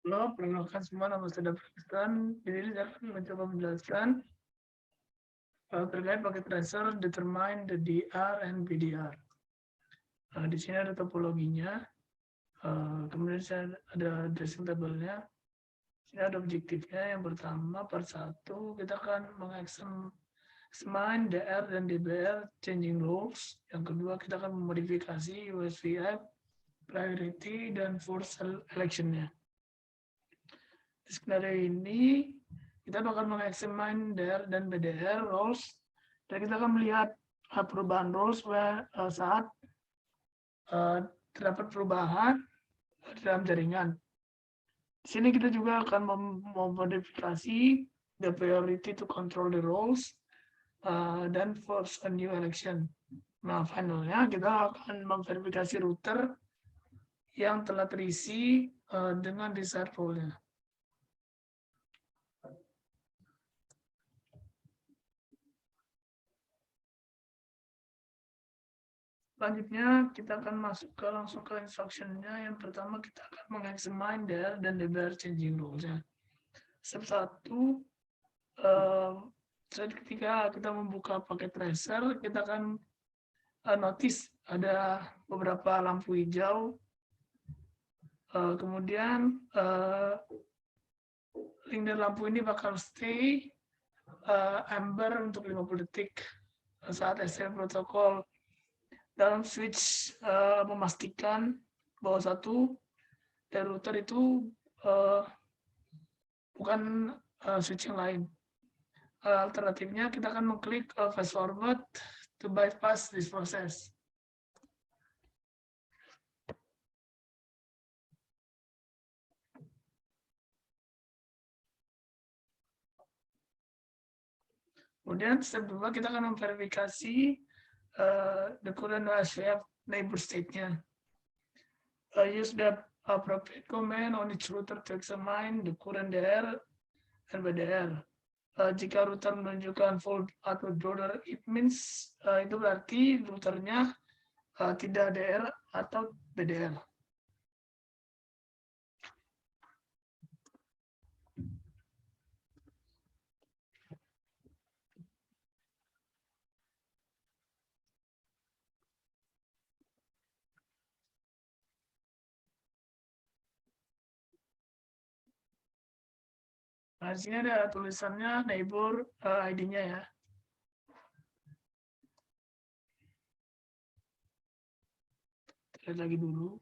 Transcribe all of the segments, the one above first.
Halo, perkenalkan semua, nama saya Davidson. Jadi saya akan mencoba menjelaskan terkait paket tracer, determine the DR and BDR. Di sini ada topologinya, kemudian saya ada dressing tabelnya. Ini ada objektifnya. Yang pertama, part 1, kita akan mengexamine DR dan DBR changing rules. Yang kedua, kita akan memodifikasi USVF, priority, dan force election-nya. Di skenario ini kita bakal mengexamine DR dan BDR roles, dan kita akan melihat perubahan roles saat terdapat perubahan di dalam jaringan. Di sini kita juga akan memodifikasi the priority to control the roles dan force a new election. Nah, finalnya kita akan memverifikasi router yang telah terisi dengan desired role-nya. Selanjutnya kita akan masuk langsung ke instruction-nya. Yang pertama kita akan mengexamine DR dan DBR changing rules-nya. Step 1, ketika kita membuka paket tracer, kita akan notice ada beberapa lampu hijau. Kemudian link dari lampu ini bakal stay amber untuk 50 detik saat SL protokol dalam switch memastikan bahwa satu dari router itu bukan switch yang lain. Alternatifnya kita akan mengklik fast forward to bypass this process. Kemudian step 2 kita akan memverifikasi the current OSPF neighbor state-nya. Use the appropriate command on each router to examine the current DR and BDR. Jika router menunjukkan fault atau border, it means itu berarti routernya tidak DR atau BDR. Nah, di sini ada tulisannya neighbor ID-nya ya. Lihat lagi dulu.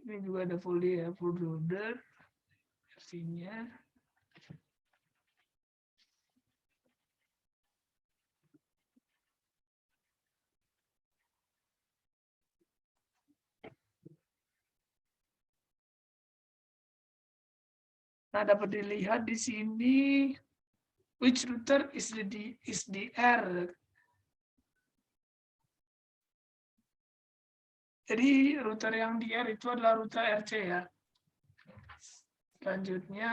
Ini juga ada folder ya, folder versinya. Nah, dapat dilihat di sini which router is the R. Jadi router yang di R itu adalah router RC ya. Selanjutnya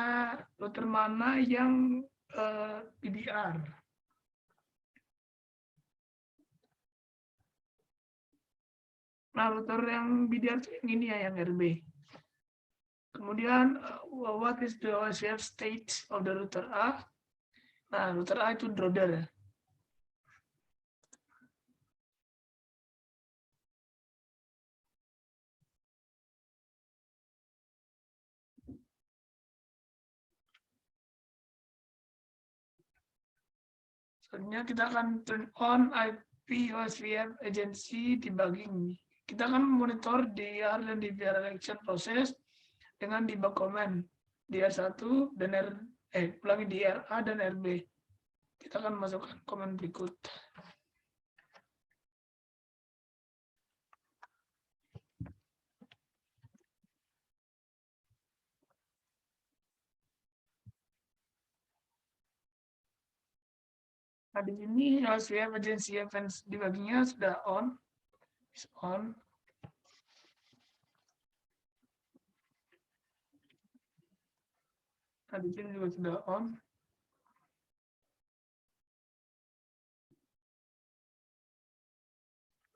router mana yang PDR. Nah, router yang BDR itu yang ini ya, yang RB. Kemudian what is the OSPF state of the router A? Nah, router A itu drodder ya. Selanjutnya kita akan turn on IP OSPF agency debugging. Kita akan monitor DR dan DBR election proses dengan debug command DR1 dan ulangi DRA dan RB. Kita akan masukkan command berikut. Nah, di sini SVF agency events dibaginya sudah on. Is on. Nah, di sini juga sudah on.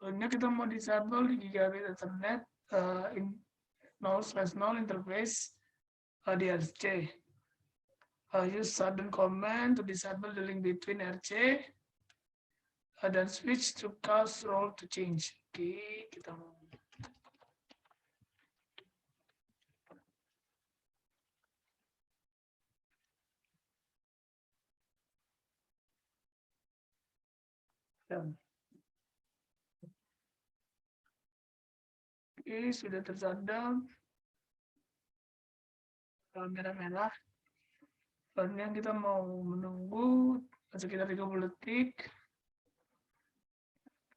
Ini kita mau disable di gigabit Ethernet in 0/0 interface di RC. Use sudden command to disable the link between RC dan switch to cause role to change. Oke, kita mau. Oke, sudah tersadap. Merah-merah. Dan yang kita mau menunggu sekitar 30 detik.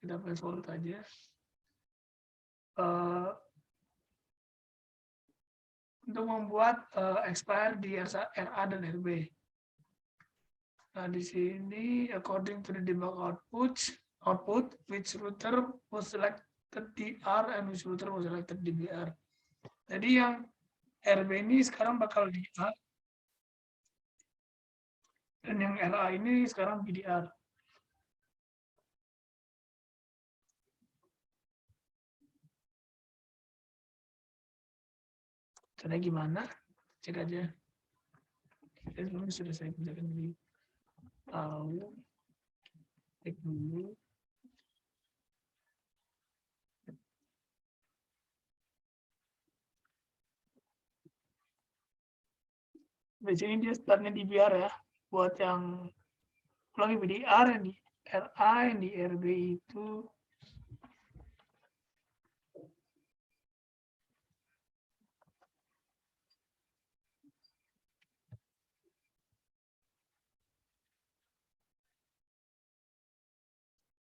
Kita fast forward aja. Untuk membuat expire di RA dan RB. Nah, di sini according to the debug output which router was selected DR and which router was selected DBR. Jadi yang RB ini sekarang bakal DR dan yang RA ini sekarang BDR. Caranya gimana? Cek aja. Ini sudah saya kerjakan di tahu. Cek dulu. Di sini dia startnya di BR ya. Buat yang ulangi BDR, yang di RA, yang di RB itu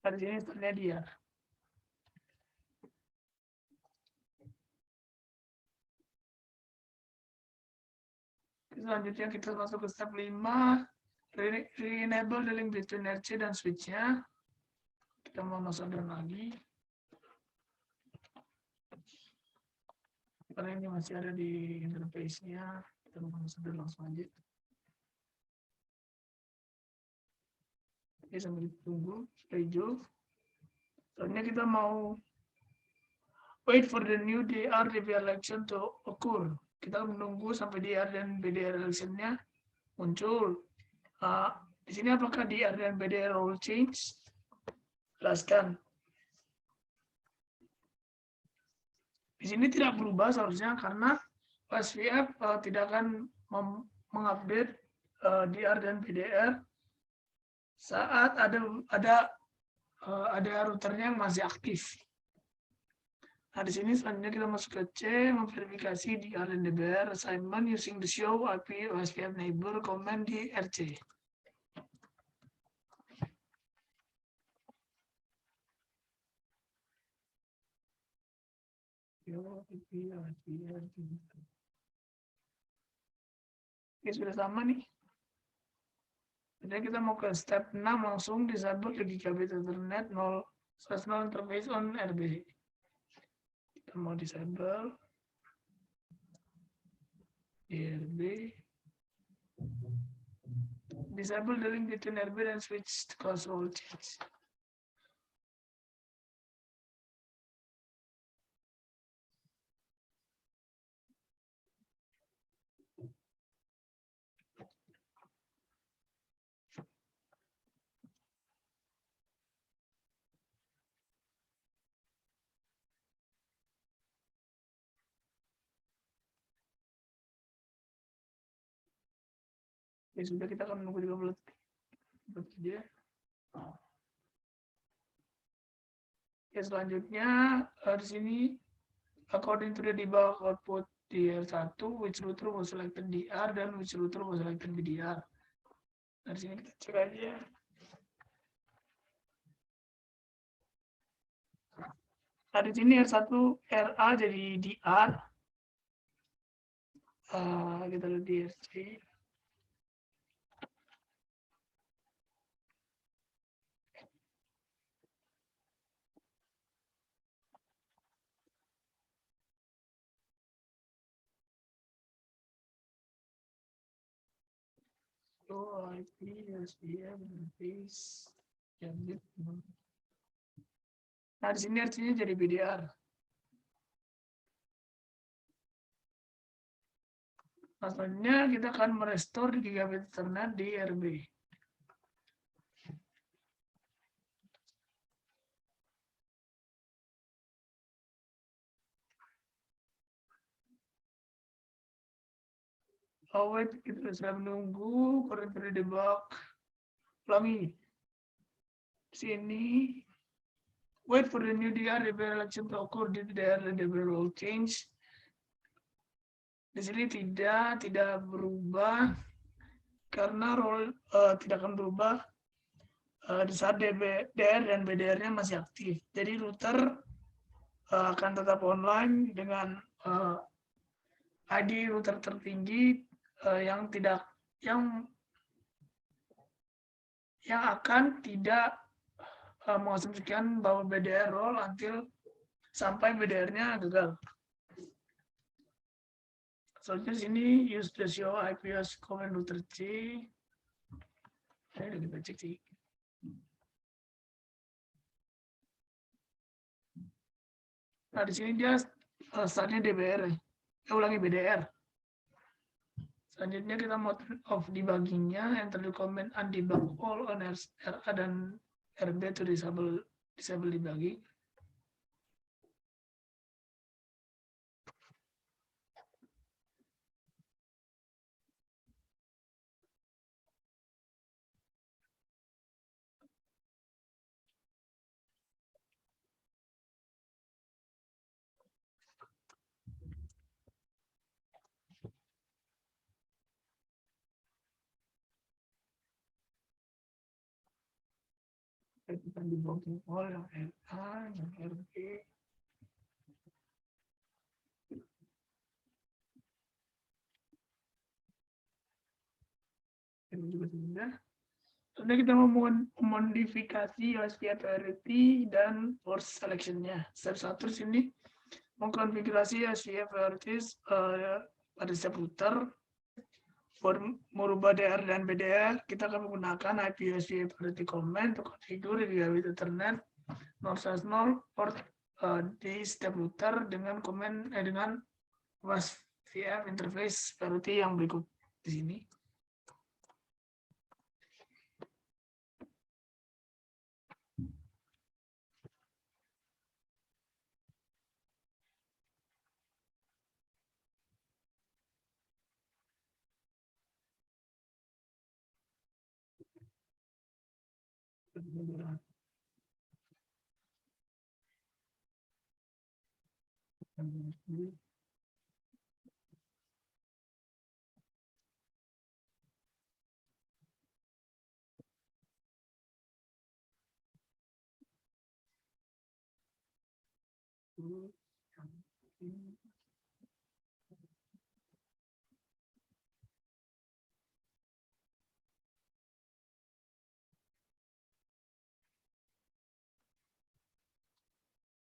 di sini startnya dia. Selanjutnya kita masuk ke step 5. Re-enable the link between RC dan switch-nya. Kita mau masuk lagi. Karena ini masih ada di interface-nya. Kita mau masuk langsung aja. Oke, sambil tunggu. Schedule. Soalnya kita mau wait for the new DR DBR election to occur. Kita menunggu sampai DR dan BDR election-nya muncul. Di sini apakah DR dan BDR role change? Jelaskan. Di sini tidak berubah seharusnya karena SVF tidak akan mengupdate DR dan BDR saat ada routernya yang masih aktif. Nah, di sini selanjutnya kita masuk ke C, memverifikasi DR dan DBR assignment using the show IP SVF neighbor command di RC. Oke, sudah sama nih. Jadi kita mau ke step 6 langsung disable the gigabit Ethernet 0/0 interface on RB. Kita mau disable RB. Disable the link between RB and switch to cause role change. Ya sudah, kita akan menunggu 30 detik. Ya, selanjutnya di sini according to the debug output DR1 which router was selected DR dan which router was selected BDR. Dari sini kita cek aja. Nah, di sini R1 RA jadi DR. Kita lihat di RC. IP, SPM, base, ya gitu. Nah, di sini artinya jadi BDR. Maksudnya kita akan merestore gigabit Ethernet di RB. Oh wait, kita sedang menunggu currently debug. Ulangi. Sini. Wait for the new DR election to occur. Di DR will change. Di sini tidak berubah karena role tidak akan berubah di saat DR dan BDR-nya masih aktif. Jadi router akan tetap online dengan ID router tertinggi yang akan tidak mengasumsikan bahwa BDR roll sampai BDR-nya gagal. Soalnya sini use the show IPS command router C. Ini udah kita cek sih. Nah di sini dia startnya DBR. Ulangi BDR. Selanjutnya kita mau turn off debuggingnya, enter the command undebug all on RA dan RB to disable debugging. Kita debugging all yang RA, yang RB. Ini juga sudah. Sebenarnya kita mau memodifikasi USB priority dan port selection-nya. Step 1 sini mengkonfigurasi USB priorities pada step router. Merubah DR dan BDR, kita akan menggunakan IP USB priority command untuk konfigur gigabit Ethernet 0/0 port di step router dengan dengan WASP VM interface priority yang berikut di sini.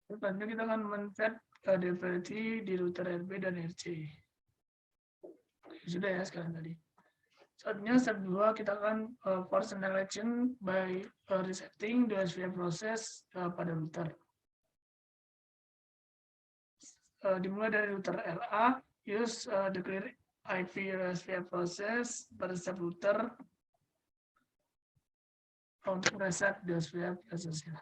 Selanjutnya kita akan men-set dependency di router RB dan RC. Sudah ya sekarang tadi. Saatnya step 2 kita akan force an election by resetting the SVM process pada router. Dimulai dari router RA, use declare IP SVM process pada step router untuk reset the SVM process-nya.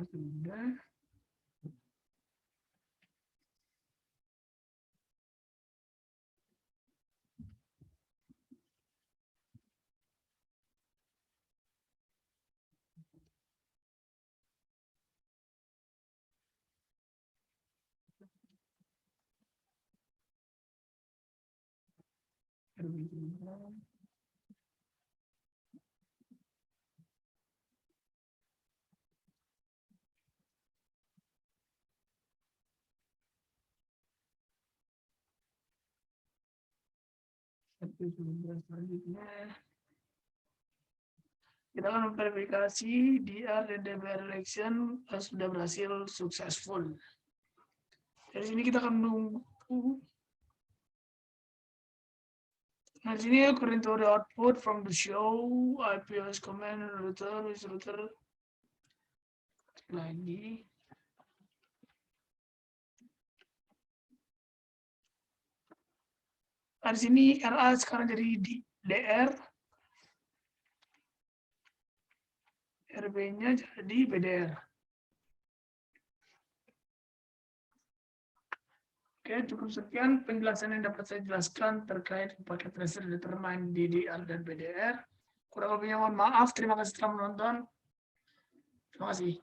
Sudah. Selanjutnya kita akan memverifikasi DR dan DPR election sudah berhasil successful. Dari sini kita akan menunggu. Nah, sini according to the output from the show, IPS command router lagi. Nah, di sini RA sekarang jadi DR, RB-nya jadi BDR. Oke, cukup sekian penjelasan yang dapat saya jelaskan terkait paket tracer determine DDR dan BDR. Kurang lebihnya mohon maaf. Terima kasih telah menonton. Terima kasih.